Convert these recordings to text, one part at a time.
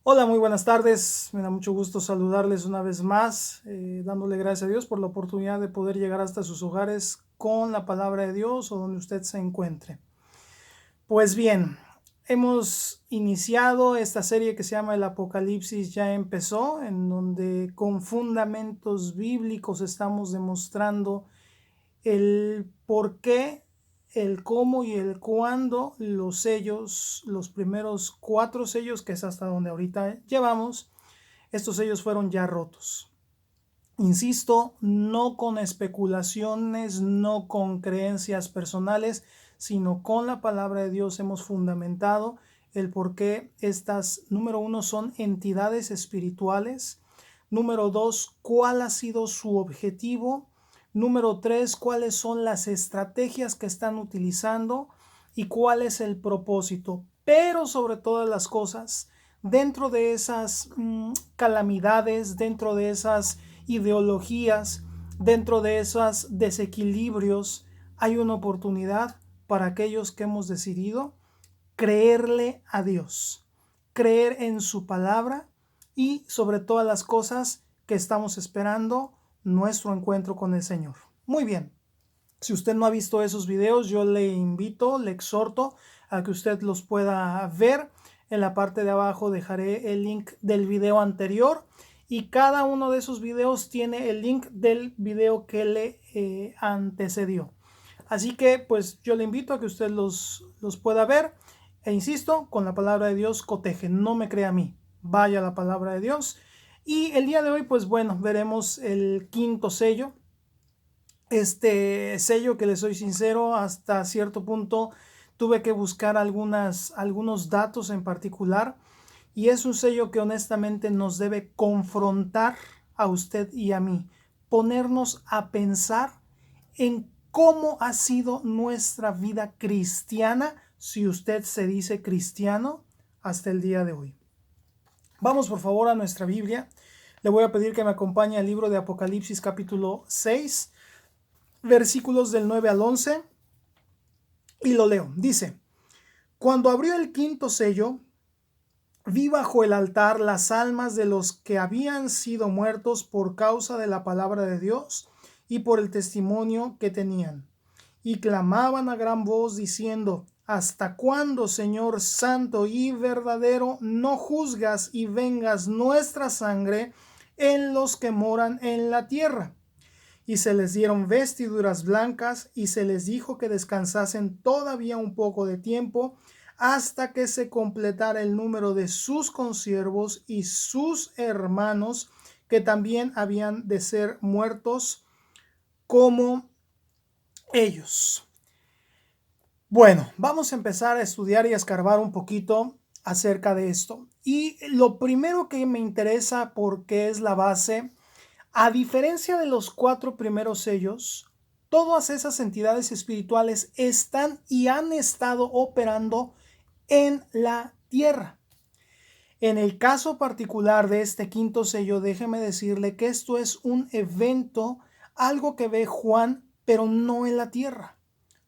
Hola, muy buenas tardes. Me da mucho gusto saludarles una vez más, dándole gracias a Dios por la oportunidad de poder llegar hasta sus hogares con la palabra de Dios o donde usted se encuentre. Pues bien, hemos iniciado esta serie que se llama El Apocalipsis ya empezó, en donde con fundamentos bíblicos estamos demostrando el por qué, el cómo y el cuándo los sellos, los primeros 4 sellos, que es hasta donde ahorita llevamos, estos sellos fueron ya rotos. Insisto, no con especulaciones, no con creencias personales, sino con la palabra de Dios hemos fundamentado el por qué estas, número uno, son entidades espirituales. Número dos, cuál ha sido su objetivo. Número tres, cuáles son las estrategias que están utilizando y cuál es el propósito. Pero sobre todas las cosas, dentro de esas calamidades, dentro de esas ideologías, dentro de esos desequilibrios, hay una oportunidad para aquellos que hemos decidido creerle a Dios, creer en su palabra y sobre todas las cosas que estamos esperando nuestro encuentro con el Señor. Muy bien, si usted no ha visto esos videos, yo le invito, le exhorto a que usted los pueda ver. En la parte de abajo dejaré el link del video anterior y cada uno de esos videos tiene el link del video que le antecedió. Así que pues yo le invito a que usted los pueda ver e insisto, con la palabra de Dios coteje, no me crea a mí, vaya a la palabra de Dios. Y el día de hoy pues bueno, veremos el quinto sello. Este sello, que les soy sincero, hasta cierto punto tuve que buscar algunos datos en particular y es un sello que honestamente nos debe confrontar a usted y a mí, ponernos a pensar en cómo ha sido nuestra vida cristiana, si usted se dice cristiano, hasta el día de hoy. Vamos por favor a nuestra Biblia. Le voy a pedir que me acompañe al libro de Apocalipsis capítulo 6, versículos del 9 al 11, y lo leo. Dice: Cuando abrió el quinto sello, vi bajo el altar las almas de los que habían sido muertos por causa de la palabra de Dios y por el testimonio que tenían. Y clamaban a gran voz diciendo: ¿Hasta cuándo, Señor santo y verdadero, no juzgas y vengas nuestra sangre en los que moran en la tierra? Y se les dieron vestiduras blancas, y se les dijo que descansasen todavía un poco de tiempo, hasta que se completara el número de sus consiervos y sus hermanos, que también habían de ser muertos como ellos. Bueno, vamos a empezar a estudiar y a escarbar un poquito acerca de esto. Y lo primero que me interesa, porque es la base, a diferencia de los 4 primeros sellos, todas esas entidades espirituales están y han estado operando en la tierra. En el caso particular de este quinto sello, déjeme decirle que esto es un evento, algo que ve Juan, pero no en la tierra.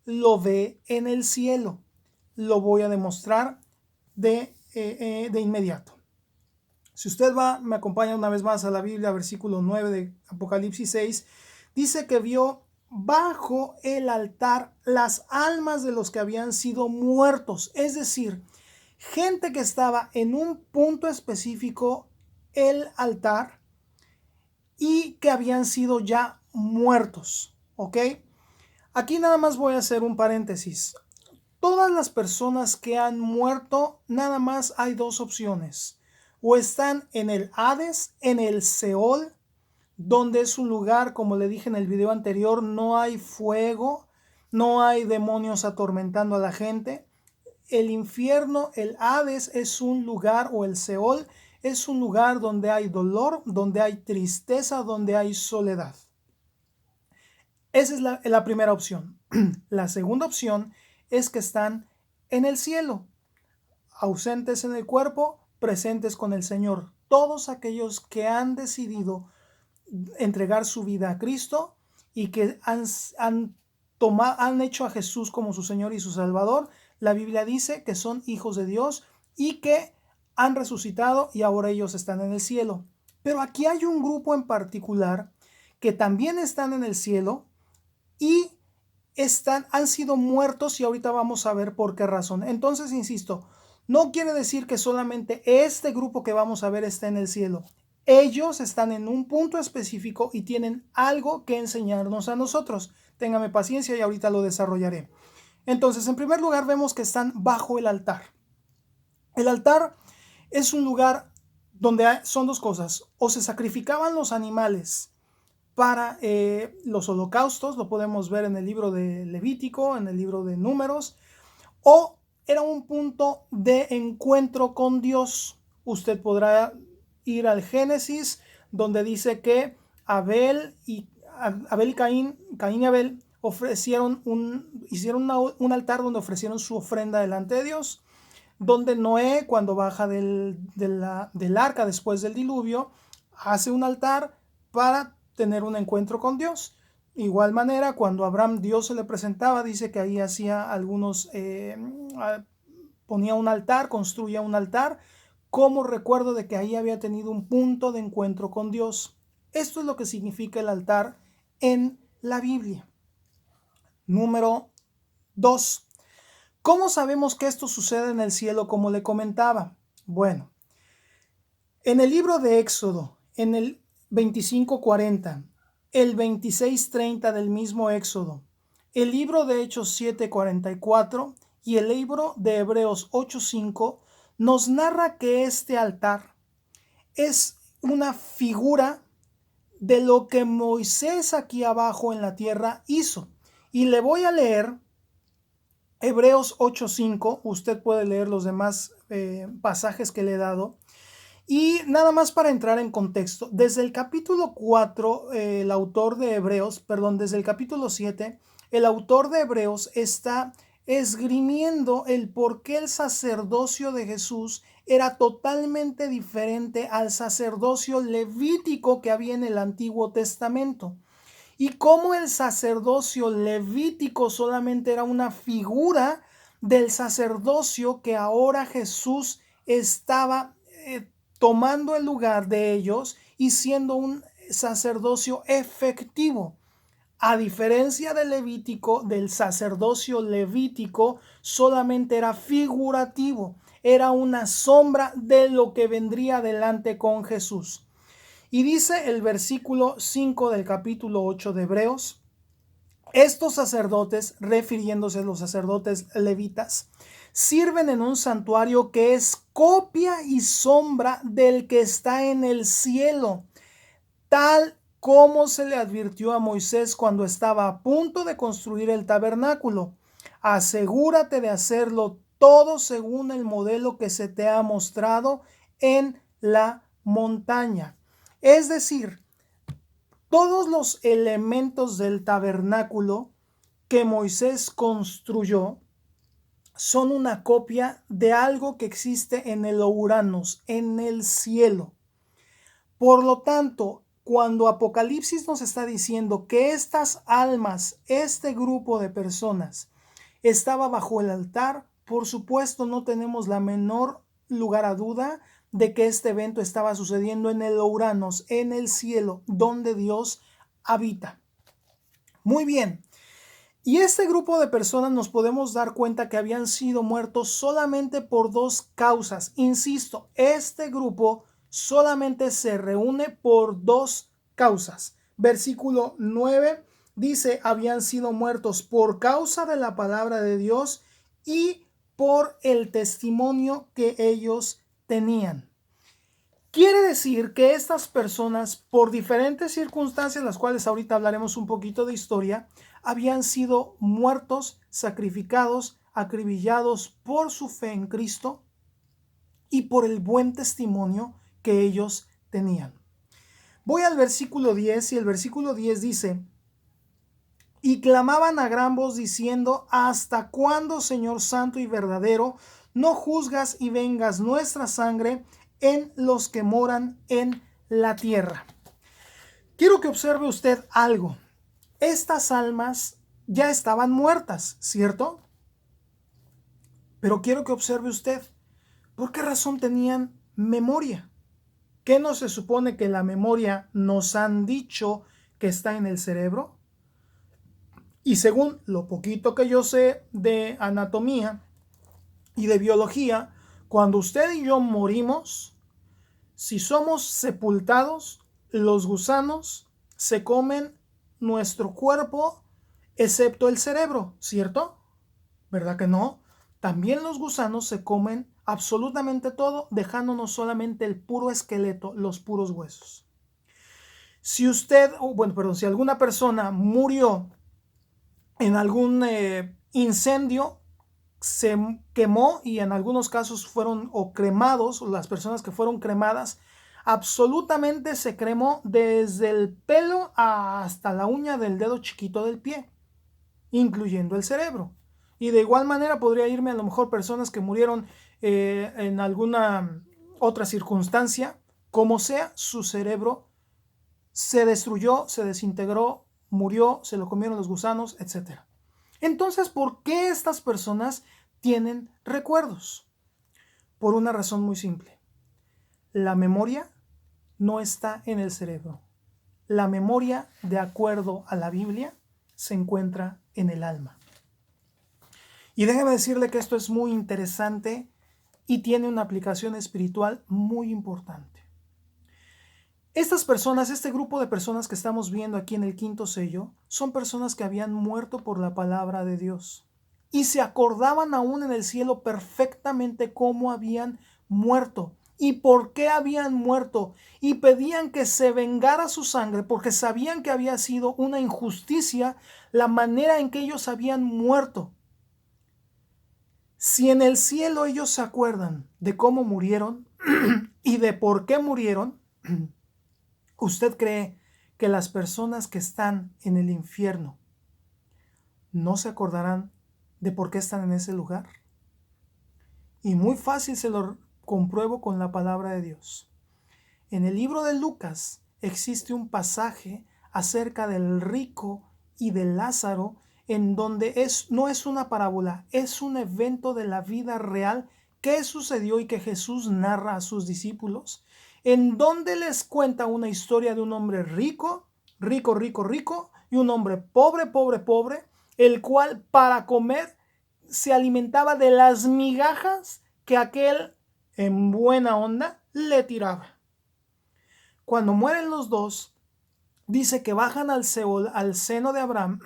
Lo ve en el cielo. Lo voy a demostrar de inmediato. Si usted me acompaña una vez más a la Biblia, versículo 9 de Apocalipsis 6, dice que vio bajo el altar las almas de los que habían sido muertos, es decir, gente que estaba en un punto específico, el altar, y que habían sido ya muertos, ¿ok? Aquí nada más voy a hacer un paréntesis. Todas las personas que han muerto, nada más hay 2 opciones. O están en el Hades, en el Seol, donde es un lugar, como le dije en el video anterior, no hay fuego, no hay demonios atormentando a la gente. El infierno, el Hades, es un lugar, o el Seol, es un lugar donde hay dolor, donde hay tristeza, donde hay soledad. Esa es la primera opción. La segunda opción es que están en el cielo, ausentes en el cuerpo, presentes con el Señor. Todos aquellos que han decidido entregar su vida a Cristo y que han hecho a Jesús como su Señor y su Salvador, la Biblia dice que son hijos de Dios y que han resucitado y ahora ellos están en el cielo. Pero aquí hay un grupo en particular que también están en el cielo y han sido muertos, y ahorita vamos a ver por qué razón. Entonces, insisto, no quiere decir que solamente este grupo que vamos a ver está en el cielo. Ellos están en un punto específico y tienen algo que enseñarnos a nosotros. Téngame paciencia y ahorita lo desarrollaré. Entonces, en primer lugar, vemos que están bajo el altar. El altar es un lugar donde son dos cosas: o se sacrificaban los animales para los holocaustos, lo podemos ver en el libro de Levítico, en el libro de Números, o era un punto de encuentro con Dios. Usted podrá ir al Génesis, donde dice que Abel y Caín y Abel hicieron un altar donde ofrecieron su ofrenda delante de Dios, donde Noé, cuando baja del arca después del diluvio, hace un altar para tener un encuentro con Dios. Igual manera, cuando a Abraham Dios se le presentaba, dice que ahí hacía algunos, ponía un altar, construía un altar, como recuerdo de que ahí había tenido un punto de encuentro con Dios. Esto es lo que significa el altar en la Biblia. Número 2. ¿Cómo sabemos que esto sucede en el cielo, como le comentaba? Bueno, en el libro de Éxodo, en el 25:40, el 26:30 del mismo Éxodo, el libro de Hechos 7:44 y el libro de Hebreos 8:5 nos narra que este altar es una figura de lo que Moisés aquí abajo en la tierra hizo. Y le voy a leer Hebreos 8:5, usted puede leer los demás pasajes que le he dado. Y nada más para entrar en contexto, desde el capítulo 4, el autor de Hebreos, perdón, desde el capítulo 7, el autor de Hebreos está esgrimiendo el por qué el sacerdocio de Jesús era totalmente diferente al sacerdocio levítico que había en el Antiguo Testamento. Y cómo el sacerdocio levítico solamente era una figura del sacerdocio que ahora Jesús estaba tomando el lugar de ellos y siendo un sacerdocio efectivo. A diferencia del Levítico, del sacerdocio levítico, solamente era figurativo, era una sombra de lo que vendría adelante con Jesús. Y dice el versículo 5 del capítulo 8 de Hebreos: estos sacerdotes, refiriéndose a los sacerdotes levitas, sirven en un santuario que es copia y sombra del que está en el cielo, tal como se le advirtió a Moisés cuando estaba a punto de construir el tabernáculo. Asegúrate de hacerlo todo según el modelo que se te ha mostrado en la montaña. Es decir, todos los elementos del tabernáculo que Moisés construyó son una copia de algo que existe en el Ouranos, en el cielo. Por lo tanto, cuando Apocalipsis nos está diciendo que estas almas, este grupo de personas, estaba bajo el altar, por supuesto no tenemos la menor lugar a duda de que este evento estaba sucediendo en el Ouranos, en el cielo, donde Dios habita. Muy bien. Y este grupo de personas nos podemos dar cuenta que habían sido muertos solamente por dos causas. Insisto, este grupo solamente se reúne por dos causas. Versículo 9 dice: habían sido muertos por causa de la palabra de Dios y por el testimonio que ellos tenían. Quiere decir que estas personas, por diferentes circunstancias, las cuales ahorita hablaremos un poquito de historia, habían sido muertos, sacrificados, acribillados por su fe en Cristo y por el buen testimonio que ellos tenían. Voy al versículo 10 y el versículo 10 dice: y clamaban a gran voz diciendo: ¿hasta cuándo, Señor santo y verdadero, no juzgas y vengas nuestra sangre en los que moran en la tierra? Quiero que observe usted algo. Estas almas ya estaban muertas, ¿cierto? Pero quiero que observe usted ¿Por qué razón tenían memoria? ¿Qué no se supone que la memoria nos han dicho que está en el cerebro? Y según lo poquito que yo sé de anatomía y de biología, cuando usted y yo morimos, si somos sepultados, los gusanos se comen nuestro cuerpo excepto el cerebro, ¿cierto? ¿Verdad que no? También los gusanos se comen absolutamente todo, dejándonos solamente el puro esqueleto, los puros huesos. Si usted, si alguna persona murió en algún incendio, se quemó y en algunos casos fueron cremados, las personas que fueron cremadas, absolutamente se cremó desde el pelo hasta la uña del dedo chiquito del pie, incluyendo el cerebro. Y de igual manera podría irme a lo mejor personas que murieron en alguna otra circunstancia, como sea, su cerebro se destruyó, se desintegró, murió, se lo comieron los gusanos, etc. Entonces, ¿por qué estas personas tienen recuerdos? Por una razón muy simple. La memoria no está en el cerebro. La memoria, de acuerdo a la Biblia, se encuentra en el alma. Y déjeme decirle que esto es muy interesante y tiene una aplicación espiritual muy importante. Estas personas, este grupo de personas que estamos viendo aquí en el quinto sello, son personas que habían muerto por la palabra de Dios y se acordaban aún en el cielo perfectamente cómo habían muerto y por qué habían muerto, y pedían que se vengara su sangre porque sabían que había sido una injusticia la manera en que ellos habían muerto. Si en el cielo ellos se acuerdan de cómo murieron y de por qué murieron, ¿usted cree que las personas que están en el infierno no se acordarán de por qué están en ese lugar? Y muy fácil se lo compruebo con la palabra de Dios. En el libro de Lucas existe un pasaje acerca del rico y de Lázaro, en donde no es una parábola, es un evento de la vida real que sucedió y que Jesús narra a sus discípulos, en donde les cuenta una historia de un hombre rico, rico, rico, rico, y un hombre pobre, pobre, pobre, el cual para comer se alimentaba de las migajas que aquel, en buena onda, le tiraba. Cuando mueren los dos, dice que bajan al Seol, al seno de Abraham,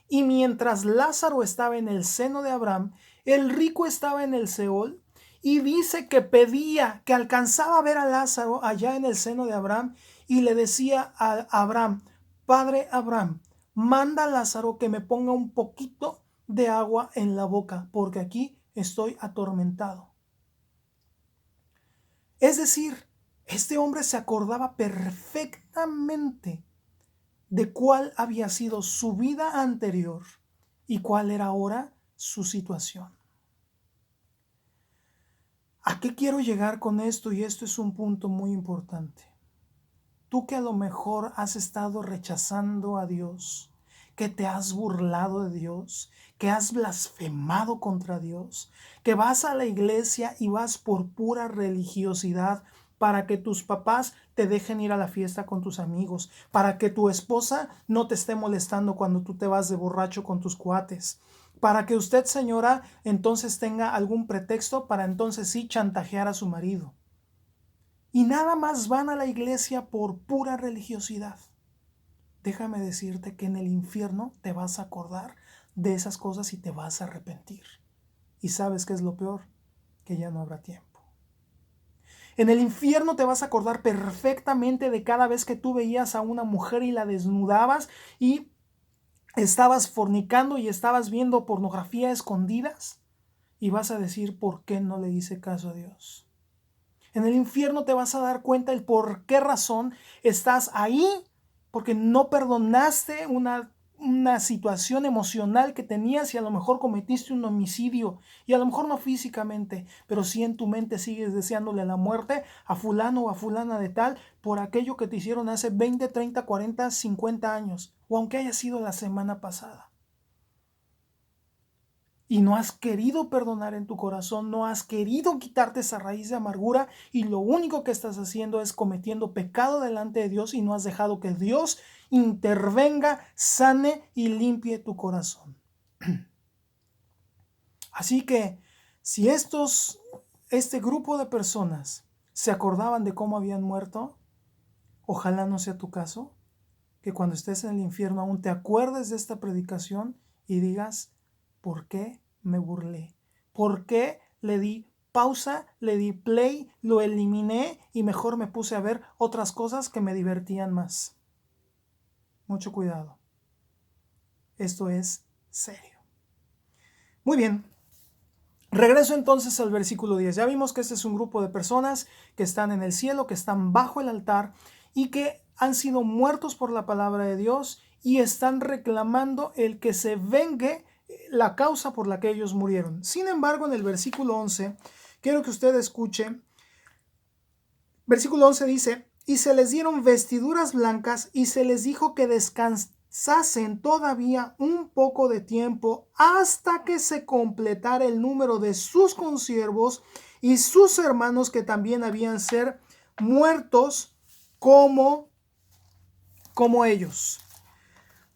y mientras Lázaro estaba en el seno de Abraham, el rico estaba en el Seol, y dice que pedía, que alcanzaba a ver a Lázaro allá en el seno de Abraham, y le decía a Abraham: Padre Abraham, manda a Lázaro que me ponga un poquito de agua en la boca, porque aquí estoy atormentado. Es decir, este hombre se acordaba perfectamente de cuál había sido su vida anterior y cuál era ahora su situación. ¿A qué quiero llegar con esto? Y esto es un punto muy importante. Tú que a lo mejor has estado rechazando a Dios, que te has burlado de Dios, que has blasfemado contra Dios, que vas a la iglesia y vas por pura religiosidad para que tus papás te dejen ir a la fiesta con tus amigos, para que tu esposa no te esté molestando cuando tú te vas de borracho con tus cuates, para que usted, señora, entonces tenga algún pretexto para entonces sí chantajear a su marido. Y nada más van a la iglesia por pura religiosidad. Déjame decirte que en el infierno te vas a acordar de esas cosas y te vas a arrepentir. ¿Y sabes qué es lo peor? Que ya no habrá tiempo. En el infierno te vas a acordar perfectamente de cada vez que tú veías a una mujer y la desnudabas y estabas fornicando y estabas viendo pornografía a escondidas, y vas a decir: ¿por qué no le hice caso a Dios? En el infierno te vas a dar cuenta el por qué razón estás ahí, porque no perdonaste una situación emocional que tenías, y a lo mejor cometiste un homicidio, y a lo mejor no físicamente, pero sí en tu mente sigues deseándole la muerte a fulano o a fulana de tal por aquello que te hicieron hace 20, 30, 40, 50 años, o aunque haya sido la semana pasada. y no has querido perdonar en tu corazón, no has querido quitarte esa raíz de amargura y lo único que estás haciendo es cometiendo pecado delante de Dios y no has dejado que Dios intervenga, sane y limpie tu corazón. Así que si este grupo de personas se acordaban de cómo habían muerto, ojalá no sea tu caso, que cuando estés en el infierno aún te acuerdes de esta predicación y digas, ¿por qué me burlé? ¿Por qué le di pausa, le di play, lo eliminé y mejor me puse a ver otras cosas que me divertían más? Mucho cuidado. Esto es serio. Muy bien. Regreso entonces al versículo 10. Ya vimos que este es un grupo de personas que están en el cielo, que están bajo el altar y que han sido muertos por la palabra de Dios y están reclamando el que se vengue la causa por la que ellos murieron. Sin embargo, en el versículo 11, quiero que usted escuche. Versículo 11 dice, y se les dieron vestiduras blancas y se les dijo que descansasen todavía un poco de tiempo hasta que se completara el número de sus consiervos y sus hermanos que también habían ser muertos como ellos.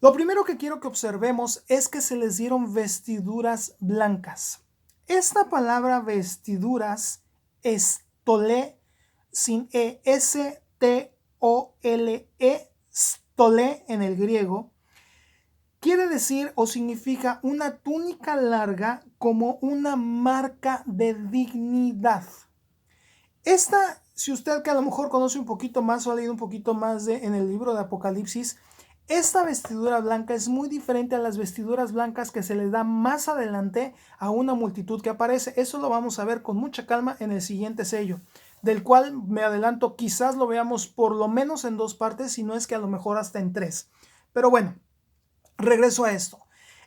Lo primero que quiero que observemos es que se les dieron vestiduras blancas. Esta palabra vestiduras es tolé, sin E, S-T-O-L-E, stolé en el griego, quiere decir o significa una túnica larga como una marca de dignidad. Esta, si usted que a lo mejor conoce un poquito más o ha leído un poquito más en el libro de Apocalipsis, esta vestidura blanca es muy diferente a las vestiduras blancas que se les da más adelante a una multitud que aparece. Eso lo vamos a ver con mucha calma en el siguiente sello, del cual me adelanto, quizás lo veamos por lo menos en 2 partes, si no es que a lo mejor hasta en 3. Pero bueno, regreso a esto.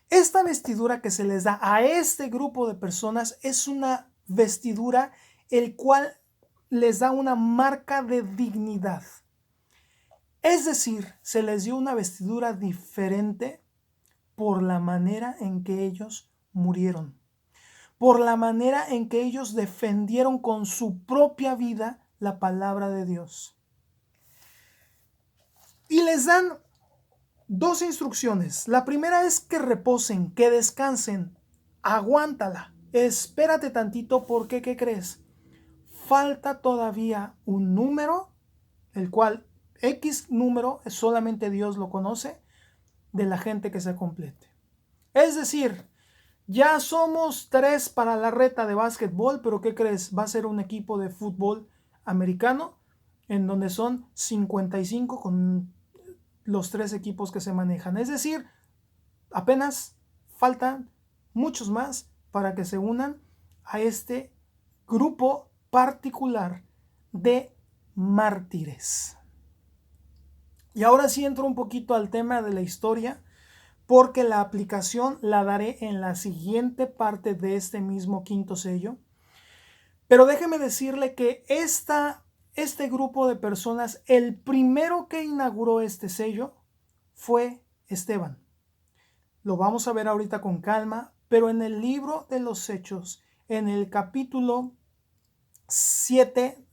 Esta vestidura que se les da a este grupo de personas es una vestidura el cual les da una marca de dignidad. Es decir, se les dio una vestidura diferente por la manera en que ellos murieron, por la manera en que ellos defendieron con su propia vida la palabra de Dios. Y les dan 2 instrucciones. La primera es que reposen, que descansen. Aguántala, espérate tantito porque, ¿qué crees? Falta todavía un número, el cual X número solamente Dios lo conoce, de la gente que se complete. Es decir, ya somos 3 para la reta de básquetbol, pero ¿qué crees? Va a ser un equipo de fútbol americano en donde son 55 con los 3 equipos que se manejan. Es decir, apenas faltan muchos más para que se unan a este grupo particular de mártires. Y ahora sí entro un poquito al tema de la historia, porque la aplicación la daré en la siguiente parte de este mismo quinto sello. Pero déjeme decirle que este grupo de personas, el primero que inauguró este sello fue Esteban. Lo vamos a ver ahorita con calma, pero en el libro de los Hechos, en el capítulo 7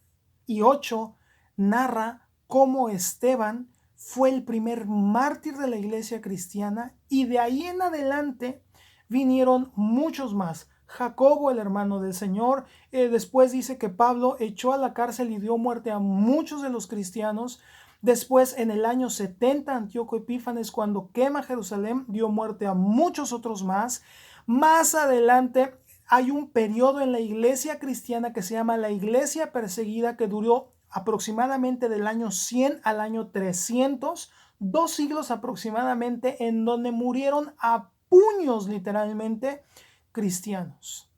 y 8, narra cómo Esteban fue el primer mártir de la iglesia cristiana y de ahí en adelante vinieron muchos más. Jacobo, el hermano del Señor, después dice que Pablo echó a la cárcel y dio muerte a muchos de los cristianos. Después, en el año 70, Antíoco Epífanes, cuando quema Jerusalén, dio muerte a muchos otros más. Más adelante hay un periodo en la iglesia cristiana que se llama la iglesia perseguida, que duró aproximadamente del año 100 al año 300, 2 siglos aproximadamente, en donde murieron a puños literalmente cristianos.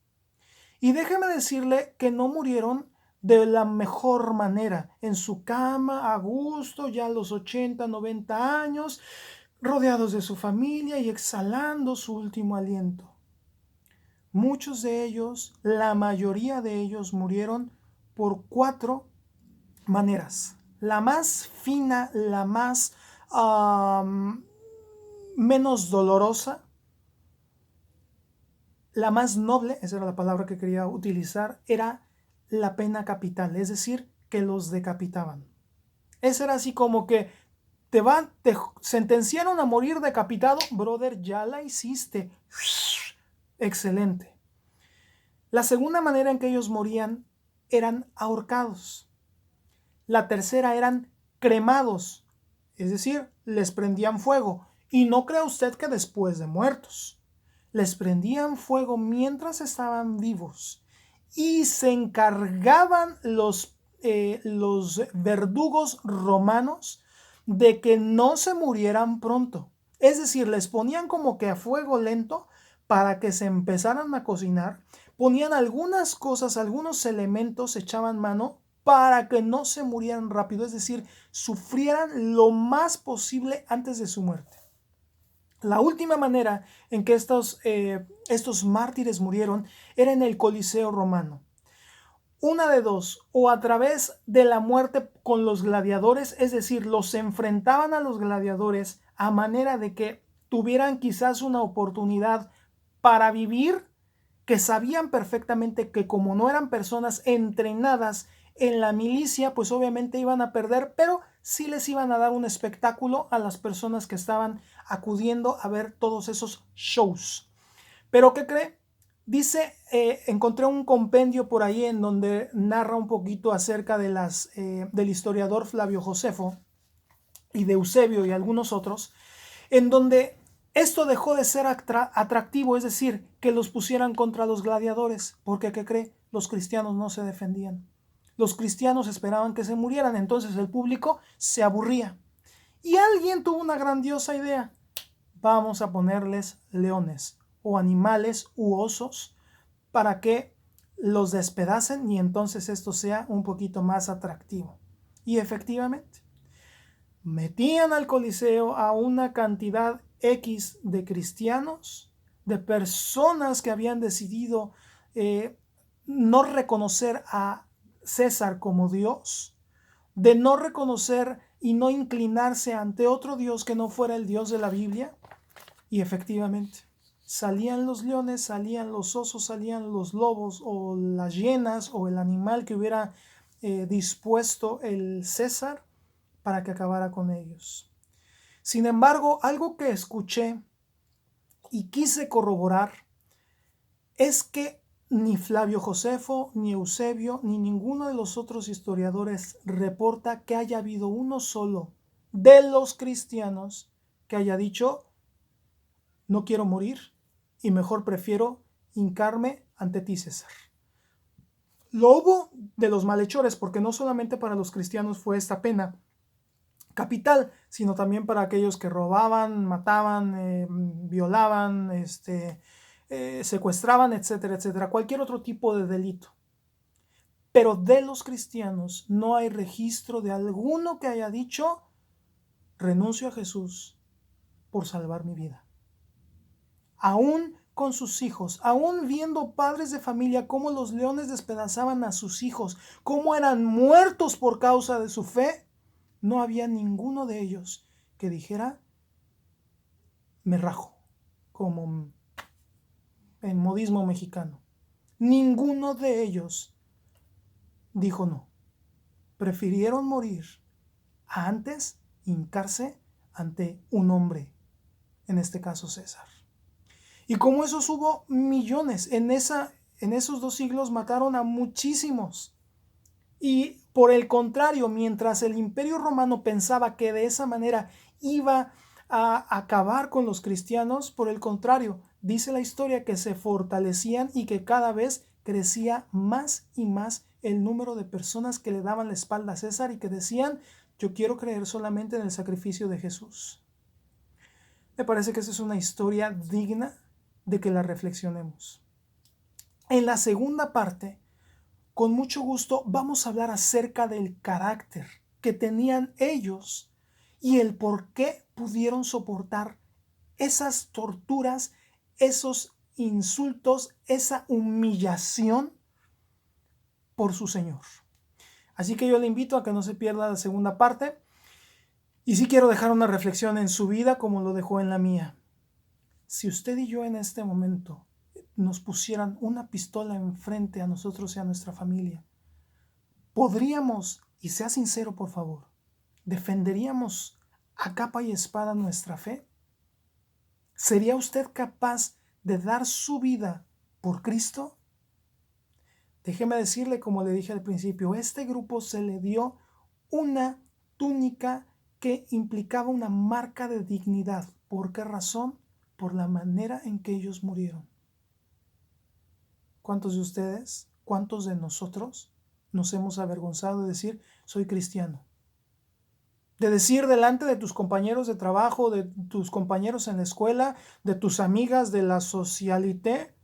Y déjeme decirle que no murieron de la mejor manera, en su cama, a gusto, ya a los 80, 90 años, rodeados de su familia y exhalando su último aliento. Muchos de ellos, la mayoría de ellos murieron por 4 maneras. La más fina, la más menos dolorosa, la más noble, esa era la palabra que quería utilizar, era la pena capital, es decir, que los decapitaban. Esa era así como que te sentenciaron a morir decapitado, brother, ya la hiciste. Excelente. La segunda manera en que ellos morían eran ahorcados. La tercera eran cremados, es decir, les prendían fuego. Y no crea usted que después de muertos. Les prendían fuego mientras estaban vivos y se encargaban los verdugos romanos de que no se murieran pronto. Es decir, les ponían como que a fuego lento para que se empezaran a cocinar, ponían algunas cosas, algunos elementos, echaban mano para que no se murieran rápido, es decir, sufrieran lo más posible antes de su muerte. La última manera en que estos mártires murieron era en el Coliseo romano. Una de dos, o a través de la muerte con los gladiadores, es decir, los enfrentaban a los gladiadores a manera de que tuvieran quizás una oportunidad para vivir, que sabían perfectamente que como no eran personas entrenadas en la milicia, pues obviamente iban a perder, pero sí les iban a dar un espectáculo a las personas que estaban acudiendo a ver todos esos shows. ¿Pero qué cree? Dice, encontré un compendio por ahí en donde narra un poquito acerca de del historiador Flavio Josefo y de Eusebio y algunos otros, en donde esto dejó de ser atractivo, es decir, que los pusieran contra los gladiadores, porque ¿qué cree? Los cristianos no se defendían. Los cristianos esperaban que se murieran, entonces el público se aburría. Y alguien tuvo una grandiosa idea. Vamos a ponerles leones o animales u osos para que los despedacen y entonces esto sea un poquito más atractivo. Y efectivamente, metían al Coliseo a una cantidad X de cristianos, de personas que habían decidido no reconocer a César como Dios, de no reconocer y no inclinarse ante otro Dios que no fuera el Dios de la Biblia. Y efectivamente, salían los leones, salían los osos, salían los lobos o las hienas o el animal que hubiera dispuesto el César para que acabara con ellos. Sin embargo, algo que escuché y quise corroborar es que ni Flavio Josefo, ni Eusebio, ni ninguno de los otros historiadores reporta que haya habido uno solo de los cristianos que haya dicho: no quiero morir y mejor prefiero hincarme ante ti, César. Lo hubo de los malhechores, porque no solamente para los cristianos fue esta pena capital, sino también para aquellos que robaban, mataban, violaban, secuestraban, etcétera, etcétera, cualquier otro tipo de delito. Pero de los cristianos no hay registro de alguno que haya dicho: renuncio a Jesús por salvar mi vida. Aún con sus hijos, aún viendo padres de familia cómo los leones despedazaban a sus hijos, cómo eran muertos por causa de su fe, no había ninguno de ellos que dijera: me rajo, como en modismo mexicano. Ninguno de ellos dijo no. Prefirieron morir a antes hincarse ante un hombre, en este caso César. Y como esos hubo millones, en esos 2 siglos mataron a muchísimos. Y por el contrario, mientras el Imperio Romano pensaba que de esa manera iba a acabar con los cristianos, por el contrario, dice la historia que se fortalecían y que cada vez crecía más y más el número de personas que le daban la espalda a César y que decían: yo quiero creer solamente en el sacrificio de Jesús. Me parece que esa es una historia digna de que la reflexionemos. En la segunda parte, con mucho gusto, vamos a hablar acerca del carácter que tenían ellos y el por qué pudieron soportar esas torturas, esos insultos, esa humillación por su Señor. Así que yo le invito a que no se pierda la segunda parte. Y sí quiero dejar una reflexión en su vida como lo dejó en la mía. Si usted y yo en este momento nos pusieran una pistola enfrente a nosotros y a nuestra familia, ¿podríamos, y sea sincero por favor, defenderíamos a capa y espada nuestra fe? ¿Sería usted capaz de dar su vida por Cristo? Déjeme decirle, como le dije al principio, este grupo se le dio una túnica que implicaba una marca de dignidad. ¿Por qué razón? Por la manera en que ellos murieron. ¿Cuántos de ustedes, cuántos de nosotros nos hemos avergonzado de decir, soy cristiano? De decir delante de tus compañeros de trabajo, de tus compañeros en la escuela, de tus amigas de la socialité,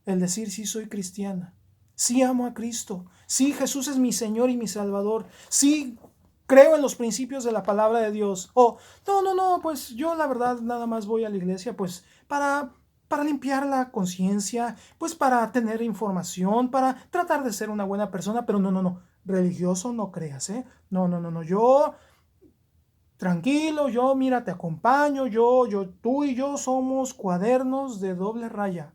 el decir, sí, soy cristiana. Sí, amo a Cristo. Sí, Jesús es mi Señor y mi Salvador. Sí, creo en los principios de la palabra de Dios. O, no, pues yo la verdad nada más voy a la iglesia pues para limpiar la conciencia, pues para tener información, para tratar de ser una buena persona, pero no, religioso no creas, ¿eh? No, yo, tranquilo, yo, mira, te acompaño, tú y yo somos cuadernos de doble raya.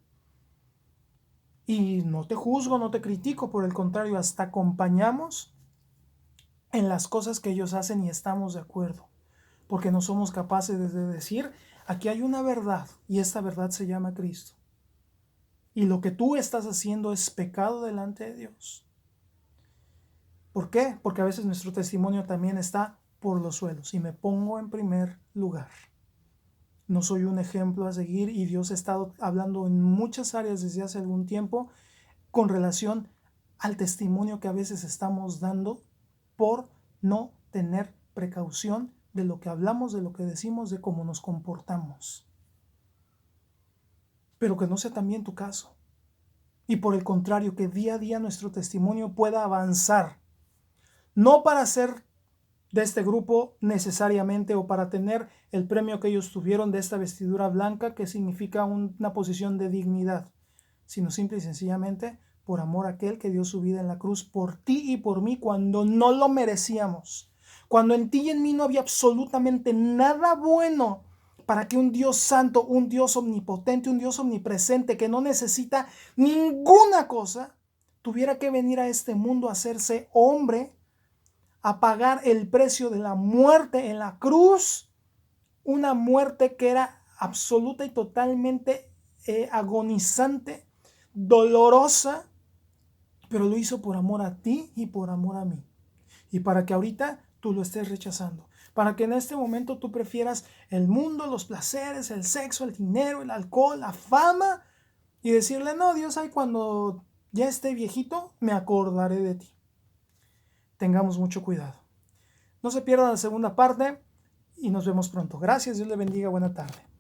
Y no te juzgo, no te critico, por el contrario, hasta acompañamos en las cosas que ellos hacen y estamos de acuerdo, porque no somos capaces de decir, aquí hay una verdad y esta verdad se llama Cristo. Y lo que tú estás haciendo es pecado delante de Dios. ¿Por qué? Porque a veces nuestro testimonio también está por los suelos y me pongo en primer lugar. No soy un ejemplo a seguir y Dios ha estado hablando en muchas áreas desde hace algún tiempo con relación al testimonio que a veces estamos dando por no tener precaución de lo que hablamos, de lo que decimos, de cómo nos comportamos. Pero que no sea también tu caso. Y por el contrario, que día a día nuestro testimonio pueda avanzar. No para ser de este grupo necesariamente o para tener el premio que ellos tuvieron de esta vestidura blanca que significa una posición de dignidad, sino simple y sencillamente por amor a aquel que dio su vida en la cruz por ti y por mí cuando no lo merecíamos, cuando en ti y en mí no había absolutamente nada bueno para que un Dios santo, un Dios omnipotente, un Dios omnipresente que no necesita ninguna cosa, tuviera que venir a este mundo a hacerse hombre, a pagar el precio de la muerte en la cruz, una muerte que era absoluta y totalmente agonizante, dolorosa, pero lo hizo por amor a ti y por amor a mí. Y para que ahorita tú lo estés rechazando, para que en este momento tú prefieras el mundo, los placeres, el sexo, el dinero, el alcohol, la fama, y decirle, no, Dios, ay, cuando ya esté viejito, me acordaré de ti. Tengamos mucho cuidado. No se pierdan la segunda parte y nos vemos pronto. Gracias, Dios le bendiga, buena tarde.